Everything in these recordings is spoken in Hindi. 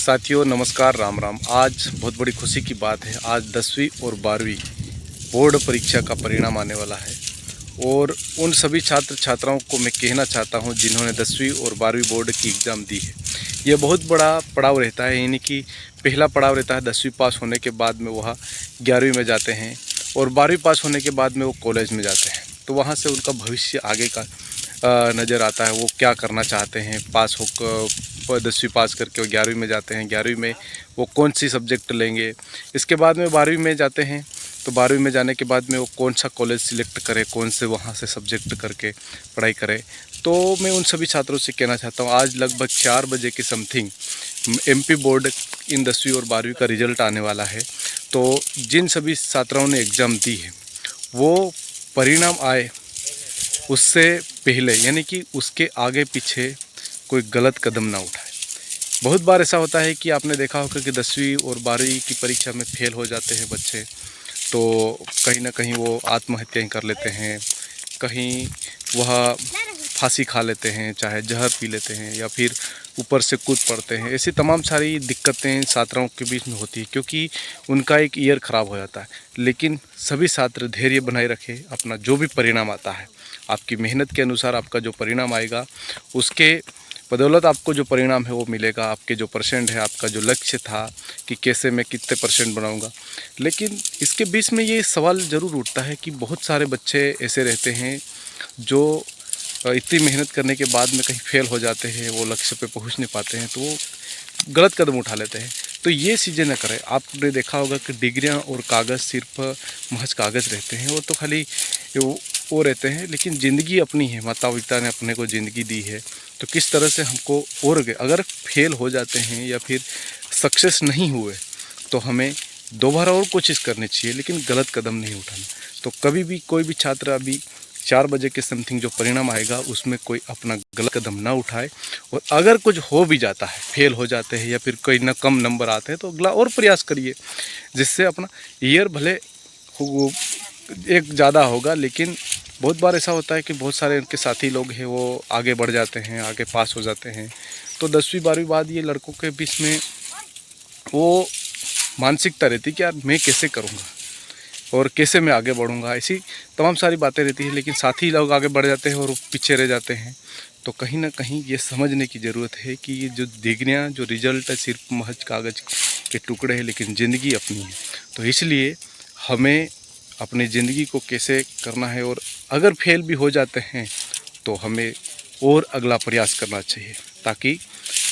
साथियों नमस्कार, राम राम। आज बहुत बड़ी खुशी की बात है। आज 10वीं और 12वीं बोर्ड परीक्षा का परिणाम आने वाला है और उन सभी छात्र छात्राओं को मैं कहना चाहता हूं जिन्होंने 10वीं और 12वीं बोर्ड की एग्ज़ाम दी है। यह बहुत बड़ा पड़ाव रहता है, यानी कि पहला पड़ाव रहता है 10वीं पास होने के बाद में वह 11वीं में जाते हैं और 12वीं पास होने के बाद में वो कॉलेज में जाते हैं। तो वहाँ से उनका भविष्य आगे का नज़र आता है, वो क्या करना चाहते हैं। पास हो 10वीं पास करके वो 11वीं में जाते हैं, 11वीं में वो कौन सी सब्जेक्ट लेंगे। इसके बाद में 12वीं में जाते हैं, तो 12वीं में जाने के बाद में वो कौन सा कॉलेज सिलेक्ट करें, कौन से वहाँ से सब्जेक्ट करके पढ़ाई करें। तो मैं उन सभी छात्रों से कहना चाहता हूँ, आज लगभग 4 बजे के समथिंग MP बोर्ड इन 10वीं और 12वीं का रिजल्ट आने वाला है। तो जिन सभी छात्राओं ने एग्ज़ाम दी है वो परिणाम आए उससे पहले, यानी कि उसके आगे पीछे कोई गलत कदम ना उठाए। बहुत बार ऐसा होता है कि आपने देखा होगा कि 10वीं और 12वीं की परीक्षा में फेल हो जाते हैं बच्चे, तो कहीं ना कहीं वो आत्महत्याएं कर लेते हैं, कहीं वह फांसी खा लेते हैं, चाहे जहर पी लेते हैं या फिर ऊपर से कूद पड़ते हैं। ऐसी तमाम सारी दिक्कतें छात्रों के बीच में होती है क्योंकि उनका एक ईयर ख़राब हो जाता है। लेकिन सभी छात्र धैर्य बनाए रखें, अपना जो भी परिणाम आता है, आपकी मेहनत के अनुसार आपका जो परिणाम आएगा उसके बदौलत आपको जो परिणाम है वो मिलेगा। आपके जो परसेंट है, आपका जो लक्ष्य था कि कैसे मैं कितने परसेंट बनाऊंगा। लेकिन इसके बीच में ये सवाल ज़रूर उठता है कि बहुत सारे बच्चे ऐसे रहते हैं जो इतनी मेहनत करने के बाद में कहीं फेल हो जाते हैं, वो लक्ष्य पे पहुंच नहीं पाते हैं, तो वो गलत कदम उठा लेते हैं। तो ये चीज़ें न करें। आपने देखा होगा कि डिग्रियां और कागज़ सिर्फ महज कागज़ रहते हैं, वो तो खाली वो रहते हैं, लेकिन ज़िंदगी अपनी है। माता पिता ने अपने को ज़िंदगी दी है, तो किस तरह से हमको और अगर फेल हो जाते हैं या फिर सक्सेस नहीं हुए तो हमें दोबारा और कोशिश करनी चाहिए, लेकिन गलत कदम नहीं उठाना। तो कभी भी कोई भी छात्र अभी 4 बजे के समथिंग जो परिणाम आएगा उसमें कोई अपना गलत कदम ना उठाए। और अगर कुछ हो भी जाता है, फेल हो जाते हैं या फिर कोई ना कम नंबर आते हैं, तो अगला और प्रयास करिए, जिससे अपना ईयर भले एक ज़्यादा होगा। लेकिन बहुत बार ऐसा होता है कि बहुत सारे उनके साथी लोग हैं वो आगे बढ़ जाते हैं, आगे पास हो जाते हैं। तो 10वीं 12वीं बाद ये लड़कों के बीच में वो मानसिकता रहती है कि यार मैं कैसे करूँगा और कैसे मैं आगे बढ़ूँगा, ऐसी तमाम सारी बातें रहती है। लेकिन साथी लोग आगे बढ़ जाते हैं और वो पीछे रह जाते हैं। तो कहीं ना कहीं ये समझने की ज़रूरत है कि ये जो डिग्रियाँ, जो रिजल्ट है, सिर्फ महज कागज़ के टुकड़े हैं, लेकिन ज़िंदगी अपनी है। तो इसलिए हमें अपनी ज़िंदगी को कैसे करना है, और अगर फेल भी हो जाते हैं तो हमें और अगला प्रयास करना चाहिए ताकि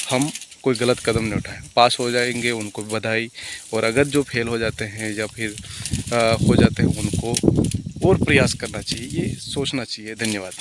हम कोई गलत कदम नहीं उठाएं। पास हो जाएंगे उनको बधाई, और अगर जो फेल हो जाते हैं या फिर हो जाते हैं उनको और प्रयास करना चाहिए, ये सोचना चाहिए। धन्यवाद।